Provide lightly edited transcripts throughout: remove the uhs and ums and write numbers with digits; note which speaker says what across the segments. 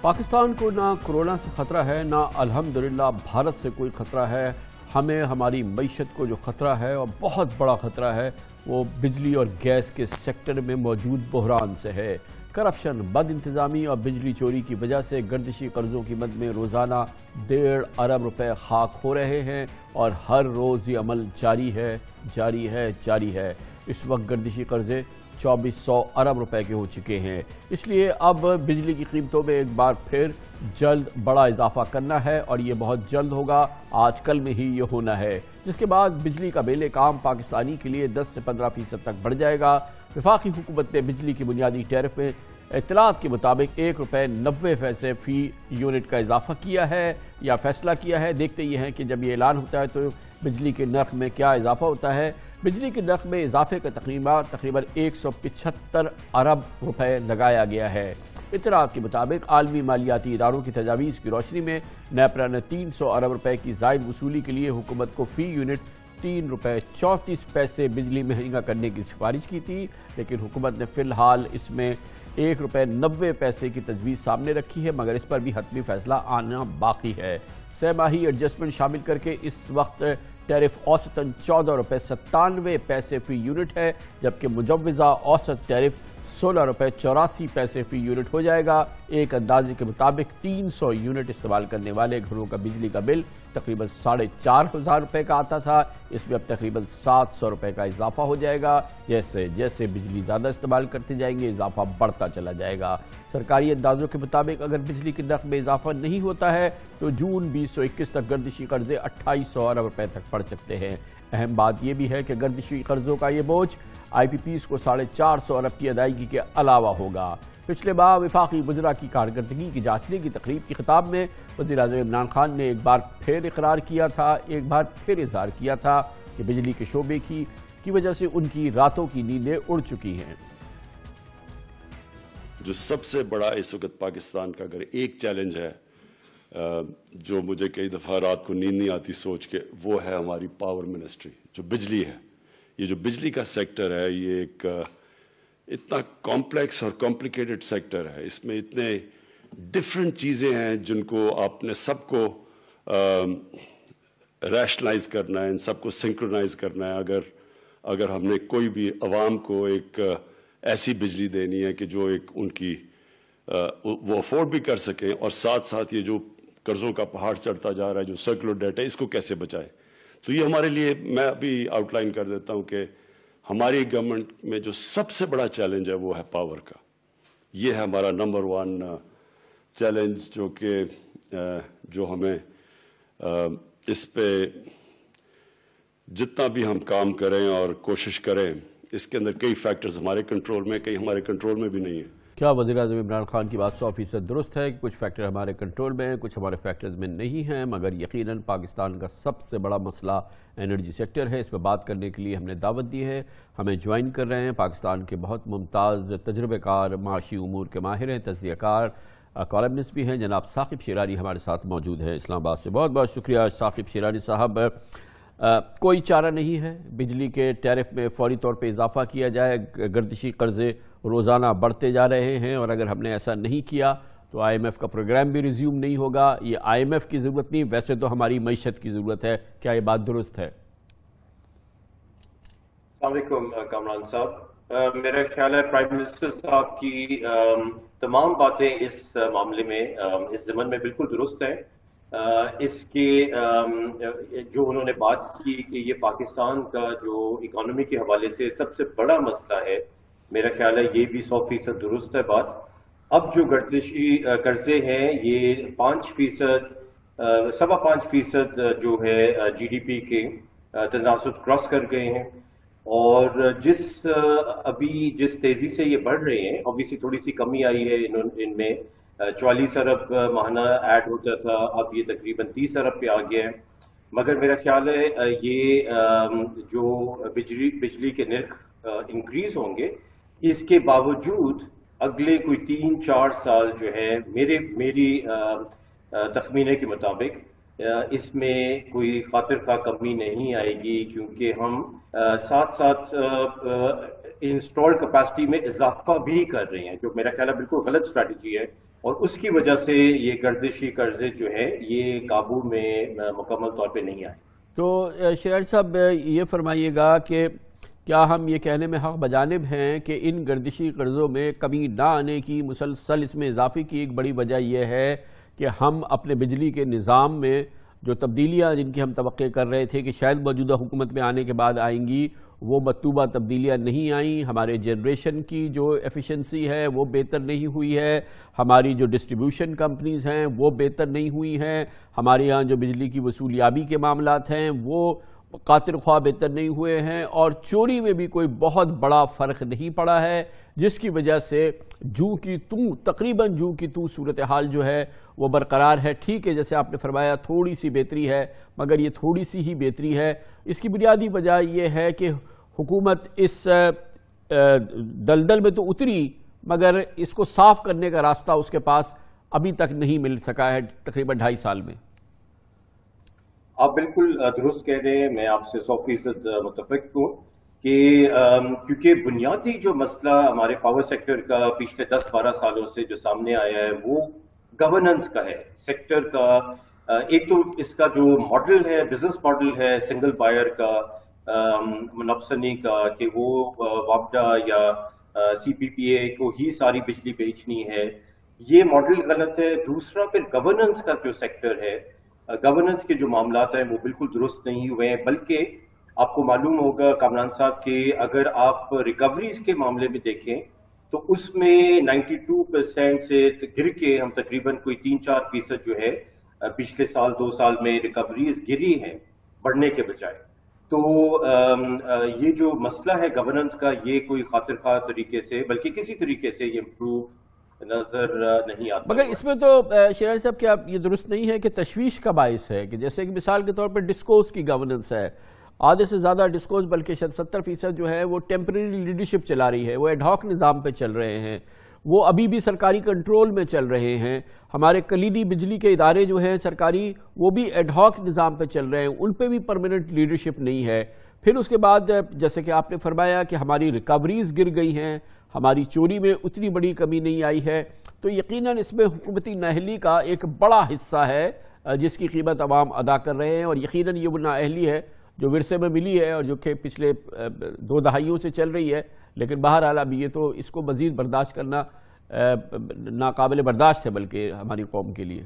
Speaker 1: पाकिस्तान को ना कोरोना से ख़तरा है, ना अल्हम्दुलिल्लाह भारत से कोई ख़तरा है। हमें हमारी मईशत को जो ख़तरा है और बहुत बड़ा ख़तरा है वो बिजली और गैस के सेक्टर में मौजूद बहरान से है। करप्शन, बद इंतज़ामी और बिजली चोरी की वजह से गर्दिशी कर्ज़ों की मद में रोज़ाना 1.5 अरब रुपए खाक हो रहे हैं और हर रोज़ ये अमल जारी है। इस वक्त गर्दिशी कर्ज़े 2400 अरब रुपए के हो चुके हैं। इसलिए अब बिजली की कीमतों में एक बार फिर जल्द बड़ा इजाफा करना है और ये बहुत जल्द होगा, आज कल में ही ये होना है, जिसके बाद बिजली का बिल काम पाकिस्तानी के लिए 10 से 15% तक बढ़ जाएगा। वफाकी हुकूमत ने बिजली की बुनियादी टैरिफ में इत्तलात के मुताबिक 1 रुपये 90 पैसे फ़ी यूनिट का इजाफा किया है या फैसला किया है। देखते ये हैं कि जब ये ऐलान होता है तो बिजली के नर्ख में क्या इजाफा होता है। बिजली के नर्ख में इजाफे का तकरीबन 175 अरब रुपए लगाया गया है। इत्तलात के मुताबिक आलमी मालियाती इदारों की तजावीज़ की रोशनी में नेपरा ने 300 अरब रुपए की ज़ायद वसूली के लिए हुकूमत को फ़ी यूनिट 3 रुपये 34 पैसे बिजली महंगा करने की सिफारिश की थी, लेकिन हुकूमत ने फ़िलहाल इसमें 1 रुपये 90 पैसे की तजवीज़ सामने रखी है, मगर इस पर भी हतमी फैसला आना बाकी है। सहमाही एडजस्टमेंट शामिल करके इस वक्त टैरिफ औसतन 14 रुपये 97 पैसे फ़ी यूनिट है, जबकि मुजव्वज़ा औसत टैरिफ 16 रुपये 84 पैसे फ़ी यूनिट हो जाएगा। एक अंदाजे के मुताबिक 300 यूनिट इस्तेमाल करने वाले घरों का बिजली का बिल तकरीबन 4,500 रुपये का आता था, इसमें अब तकरीबन 700 रुपये का इजाफा हो जाएगा। जैसे जैसे बिजली ज़्यादा इस्तेमाल करते जाएंगे इजाफा बढ़ता चला जाएगा। सरकारी अंदाजों के मुताबिक अगर बिजली की नर्ख में इजाफा नहीं होता है तो जून 2021 तक गर्दिशी कर्जे 2800 अरब रुपये तक बढ़ सकते हैं। अहम बात यह भी है कि गर्दिशी कर्जों का ये बोझ IPPs को 450 अरब की अदायगी के अलावा होगा। पिछले माह वफाकी वज़रा की कारकर्दगी की जांचने की तकरीब की खिताब में वज़ीर-ए-आज़म इमरान खान ने एक बार फिर इकरार किया था, इज़हार किया था कि बिजली के शोबे की वजह से उनकी रातों की नींदें उड़ चुकी हैं।
Speaker 2: जो सबसे बड़ा इस वक्त पाकिस्तान का अगर एक चैलेंज है जो मुझे कई दफ़ा रात को नींद नहीं आती सोच के, वो है हमारी पावर मिनिस्ट्री। जो बिजली है, ये जो बिजली का सेक्टर है, ये एक इतना कॉम्प्लेक्स और कॉम्प्लिकेटेड सेक्टर है। इसमें इतने डिफरेंट चीज़ें हैं जिनको आपने सबको रैशनलाइज करना है, इन सबको सिंक्रोनाइज करना है। अगर हमने कोई भी अवाम को एक ऐसी बिजली देनी है कि जो एक उनकी वो अफोर्ड भी कर सकें, और साथ साथ ये जो कर्ज़ों का पहाड़ चढ़ता जा रहा है, जो सर्कुलर डेट है, इसको कैसे बचाए। तो ये हमारे लिए, मैं अभी आउटलाइन कर देता हूँ कि हमारी गवर्नमेंट में जो सबसे बड़ा चैलेंज है वो है पावर का। ये है हमारा नंबर 1 चैलेंज, जो हमें इस पे जितना भी हम काम करें और कोशिश करें, इसके अंदर कई फैक्टर्स हमारे कंट्रोल में, कई हमारे कंट्रोल में भी नहीं है।
Speaker 1: क्या वज़ीर-ए-आज़म इमरान खान की बात 100% दुरुस्त है कि कुछ फैक्टर हमारे कंट्रोल में हैं, कुछ हमारे फैक्टर्स में नहीं हैं, मगर यकीनन पाकिस्तान का सबसे बड़ा मसला एनर्जी सेक्टर है। इस पर बात करने के लिए हमने दावत दी है। हमें ज्वाइन कर रहे हैं पाकिस्तान के बहुत मुमताज़ तजुर्बेकार, माशी उमूर के माहिर हैं, तज़कियाकार, कॉलमनिस्ट भी हैं। जनाब साकिब शिरानी हमारे साथ मौजूद हैं इस्लामाबाद से। बहुत बहुत शुक्रिया साकिब शिरानी साहब। कोई चारा नहीं है बिजली के टैरिफ में फौरी तौर पे इजाफा किया जाए। गर्दिशी कर्ज़े रोज़ाना बढ़ते जा रहे हैं और अगर हमने ऐसा नहीं किया तो IMF का प्रोग्राम भी रिज्यूम नहीं होगा। ये IMF की ज़रूरत नहीं, वैसे तो हमारी मईशत की ज़रूरत है। क्या ये बात दुरुस्त है?
Speaker 3: अस्सलाम वालेकुम कामरान साहब, मेरा ख्याल है प्राइम मिनिस्टर साहब की तमाम बातें इस मामले में इस ज़मन में बिल्कुल दुरुस्त हैं। इसके जो उन्होंने बात की कि ये पाकिस्तान का जो इकोनॉमी के हवाले से सबसे बड़ा मसला है, मेरा ख्याल है ये भी 100% दुरुस्त है बात। अब जो गर्दिशी कर्जे हैं ये 5%, 5.25% जो है GDP के तनासुब क्रॉस कर गए हैं, और अभी जिस तेजी से ये बढ़ रहे हैं, ऑब्वियसली थोड़ी सी कमी आई है इनमें। 44 अरब माहाना ऐड होता था, अब ये तकरीबन 30 अरब पे आ गया है। मगर मेरा ख्याल है ये जो बिजली के नर्ख इंक्रीज होंगे, इसके बावजूद अगले कोई 3-4 साल जो है मेरी तखमीने के मुताबिक इसमें कोई खातिर का कमी नहीं आएगी, क्योंकि हम साथ साथ इंस्टॉल्ड कैपेसिटी में इजाफा भी कर रहे हैं, जो मेरा ख्याल है बिल्कुल गलत स्ट्रैटेजी है اور اس کی وجہ سے یہ گردشی قرضے جو ہے یہ قابو میں مکمل طور پہ نہیں آئے۔
Speaker 1: تو شریعت صاحب یہ فرمائیے گا کہ کیا ہم یہ کہنے میں حق بجانب ہیں کہ ان گردشی قرضوں میں کمی نہ آنے کی، مسلسل اس میں اضافے کی ایک بڑی وجہ یہ ہے کہ ہم اپنے بجلی کے نظام میں جو تبدیلیاں جن کی ہم توقع کر رہے تھے کہ شاید موجودہ حکومت میں آنے کے بعد آئیں گی، وہ مطلوبہ تبدیلیاں نہیں آئیں، ہمارے جنریشن کی جو ایفیشنسی ہے وہ بہتر نہیں ہوئی ہے، ہماری جو ڈسٹریبیوشن کمپنیز ہیں وہ بہتر نہیں ہوئی ہیں، ہمارے یہاں جو بجلی کی وصولیابی کے معاملات ہیں وہ قاطر خواہ بہتر نہیں ہوئے ہیں، اور چوری میں بھی کوئی بہت بڑا فرق نہیں پڑا ہے، جس کی وجہ سے تقریباً جو کی تو صورتحال جو ہے وہ برقرار ہے۔ ٹھیک ہے، جیسے آپ نے فرمایا تھوڑی سی بہتری ہے، مگر یہ تھوڑی سی ہی بہتری ہے۔ اس کی بنیادی وجہ یہ ہے کہ حکومت اس دلدل میں تو اتری، مگر اس کو صاف کرنے کا راستہ اس کے پاس ابھی تک نہیں مل سکا ہے تقریباً 2.5 سال میں۔
Speaker 3: آپ بالکل درست کہہ رہے ہیں، میں آپ سے 100% متفق ہوں کہ کیونکہ بنیادی جو مسئلہ ہمارے پاور سیکٹر کا پچھلے 10-12 سالوں سے جو سامنے آیا ہے وہ گورننس کا ہے سیکٹر کا۔ ایک تو اس کا جو ماڈل ہے، بزنس ماڈل ہے سنگل بائر کا، منافسنی کا، کہ وہ وابڈا یا سی پی پی اے کو ہی ساری بجلی بیچنی ہے، یہ ماڈل غلط ہے۔ دوسرا پھر گورننس کا جو سیکٹر ہے، گورننس کے جو معاملات ہیں وہ بالکل درست نہیں ہوئے ہیں، بلکہ آپ کو معلوم ہوگا کامران صاحب کہ اگر آپ ریکوریز کے معاملے میں دیکھیں تو اس میں 92% سے گر کے ہم تقریباً کوئی 3-4% جو ہے پچھلے سال 2 سال میں ریکوریز گری ہیں بڑھنے کے بجائے۔ تو یہ جو مسئلہ ہے گورننس کا، یہ کوئی خاطر خواہ طریقے سے بلکہ کسی طریقے سے یہ امپروو نظر نہیں آتا۔
Speaker 1: مگر اس میں تو شیرانی صاحب کیا یہ درست نہیں ہے کہ تشویش کا باعث ہے کہ جیسے کہ مثال کے طور پر ڈسکوز کی گورننس ہے، آدھے سے زیادہ ڈسکوز بلکہ 70% جو ہے وہ ٹیمپریری لیڈرشپ چلا رہی ہے، وہ ایڈ ہاک نظام پہ چل رہے ہیں، وہ ابھی بھی سرکاری کنٹرول میں چل رہے ہیں۔ ہمارے کلیدی بجلی کے ادارے جو ہیں سرکاری، وہ بھی ایڈ ہاک نظام پہ چل رہے ہیں، ان پہ بھی پرماننٹ لیڈرشپ نہیں ہے۔ پھر اس کے بعد جیسے کہ آپ نے فرمایا کہ ہماری ریکوریز گر گئی ہیں، ہماری چوری میں اتنی بڑی کمی نہیں آئی ہے، تو یقیناً اس میں حکومتی نااہلی کا ایک بڑا حصہ ہے جس کی قیمت عوام ادا کر رہے ہیں، اور یقیناً یہ وہ نااہلی ہے جو ورثے میں ملی ہے اور جو کہ پچھلے 2 دہائیوں سے چل رہی ہے، لیکن بہرحال اب یہ تو اس کو مزید برداشت کرنا ناقابل برداشت ہے بلکہ ہماری قوم کے لیے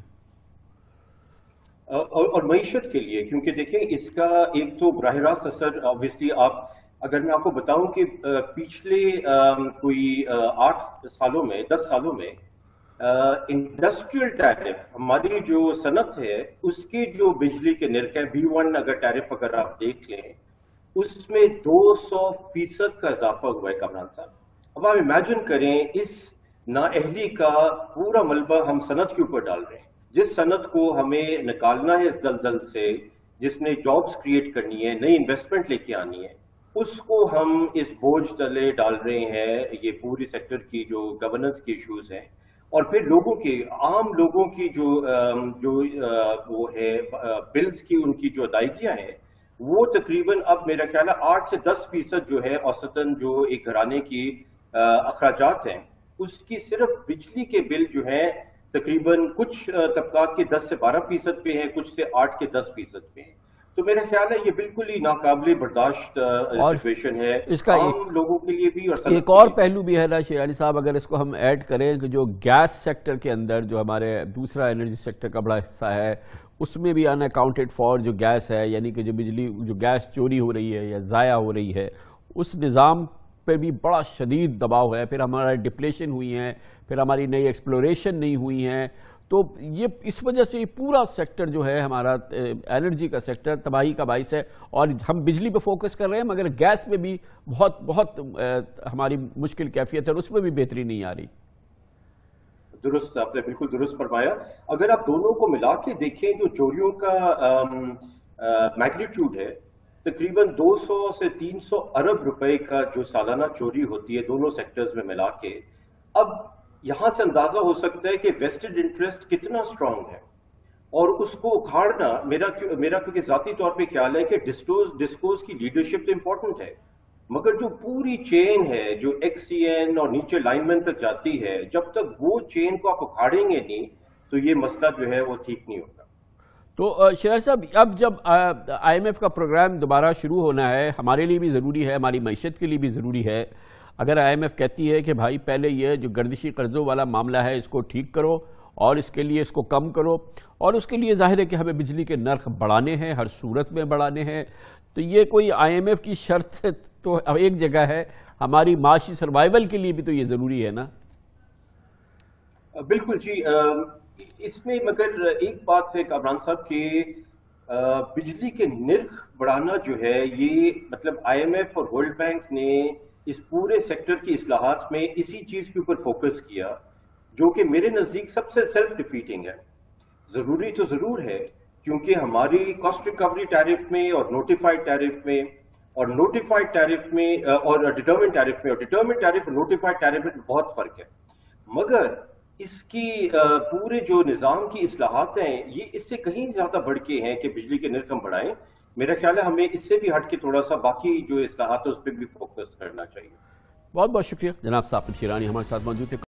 Speaker 3: اور معیشت کے لیے، کیونکہ دیکھیں اس کا ایک تو براہ راست اثر آبویسلی اگر میں آپ کو بتاؤں کہ پچھلے کوئی 8 سالوں میں 10 سالوں میں انڈسٹریل ٹیرف، ہماری جو صنعت ہے اس کے جو بجلی کے نرخ ہے B1 اگر ٹیرف اگر آپ دیکھ لیں اس میں 200% کا اضافہ ہوا ہے کامران صاحب۔ اب آپ امیجن کریں اس نااہلی کا پورا ملبہ ہم صنعت کے اوپر ڈال رہے ہیں، جس صنعت کو ہمیں نکالنا ہے اس دلدل سے، جس نے جابز کریٹ کرنی ہے، نئی انویسٹمنٹ لے کے آنی ہے، اس کو ہم اس بوجھ تلے ڈال رہے ہیں۔ یہ پوری سیکٹر کی جو گورننس کی ایشوز ہیں، اور پھر لوگوں کے عام لوگوں کی جو وہ ہے بلز کی ان کی جو ادائیگیاں ہیں، وہ تقریباً اب میرا خیال ہے 8 سے 10% جو ہے اوسطاً جو ایک گھرانے کی اخراجات ہیں، اس کی صرف بجلی کے بل جو ہیں تقریباً کچھ طبقات کے 10 سے 12% پہ ہیں، کچھ سے 8 کے 10% پہ ہیں۔ تو میرا خیال ہے یہ بالکل ہی ناقابل برداشت سچویشن ہے
Speaker 1: اس کا
Speaker 3: عام لوگوں کے لیے بھی، اور
Speaker 1: ایک اور پہلو بھی ہے نا شیرانی صاحب، اگر اس کو ہم ایڈ کریں کہ جو گیس سیکٹر کے اندر جو ہمارے دوسرا انرجی سیکٹر کا بڑا حصہ ہے، اس میں بھی ان اکاؤنٹڈ فار جو گیس ہے، یعنی کہ جو گیس چوری ہو رہی ہے یا ضائع ہو رہی ہے، اس نظام پہ بھی بڑا شدید دباؤ ہے۔ پھر ہمارا ڈپلیشن ہوئی ہیں، پھر ہماری نئی ایکسپلوریشن نہیں ہوئی ہیں، تو یہ اس وجہ سے پورا سیکٹر جو ہے ہمارا انرجی کا سیکٹر تباہی کا باعث ہے، اور ہم بجلی پہ فوکس کر رہے ہیں مگر گیس میں بھی بہت ہماری مشکل کیفیت ہے اور اس میں بھی بہتری نہیں آ رہی۔
Speaker 3: درست، آپ نے بالکل درست فرمایا۔ اگر آپ دونوں کو ملا کے دیکھیں جو چوریوں کا میگنیٹیوڈ ہے، تقریباً 200 سے 300 ارب روپے کا جو سالانہ چوری ہوتی ہے دونوں سیکٹرز میں ملا کے، اب یہاں سے اندازہ ہو سکتا ہے کہ ویسٹڈ انٹرسٹ کتنا سٹرونگ ہے، اور اس کو اکھاڑنا میرا کیونکہ ذاتی طور پہ خیال ہے کہ ڈسکوز کی لیڈرشپ تو امپورٹنٹ ہے، मगर जो पूरी चेन है, जो XCN और नीचे लाइनमैन तक जाती है, जब तक वो चेन को आप उखाड़ेंगे नहीं तो ये मसला जो है वो ठीक नहीं होगा।
Speaker 1: तो शेर साहब, अब जब IMF का प्रोग्राम दोबारा शुरू होना है, हमारे लिए भी ज़रूरी है, हमारी मईशत के लिए भी ज़रूरी है। अगर IMF कहती है कि भाई पहले ये जो गर्दिशी कर्ज़ों वाला मामला है इसको ठीक करो और इसके लिए इसको कम करो, और उसके लिए ज़ाहिर है कि हमें बिजली के नर्ख बढ़ाने हैं, हर सूरत में बढ़ाने हैं, तो ये कोई IMF की शर्त तो अब एक जगह है, हमारी माशी सर्वाइवल के लिए भी तो ये ज़रूरी है ना।
Speaker 3: बिल्कुल जी। इसमें मगर एक बात है कामरान साहब कि बिजली के निर्ख बढ़ाना जो है ये मतलब IMF और वर्ल्ड बैंक ने इस पूरे सेक्टर की इस्लाहात में इसी चीज के ऊपर फोकस किया, जो कि मेरे नजदीक सबसे सेल्फ डिफीटिंग है। जरूरी तो जरूर है क्योंकि हमारी कॉस्ट रिकवरी टैरिफ में और नोटिफाइड टैरिफ में और नोटिफाइड टैरिफ में और डिटरमिन्ड टैरिफ में और डिटरमिन्ड टैरिफ और नोटिफाइड टैरिफ में बहुत फर्क है। मगर इसकी पूरे जो निज़ाम की इस्लाहात हैं ये इससे कहीं ज्यादा बढ़ के हैं कि बिजली के निर्ख हम बढ़ाएं। मेरा ख्याल है हमें इससे भी हट के थोड़ा सा बाकी जो इस्लाहात है उस पर भी फोकस करना चाहिए।
Speaker 1: बहुत बहुत शुक्रिया जनाब साकिब शिरानी हमारे साथ मौजूद थे।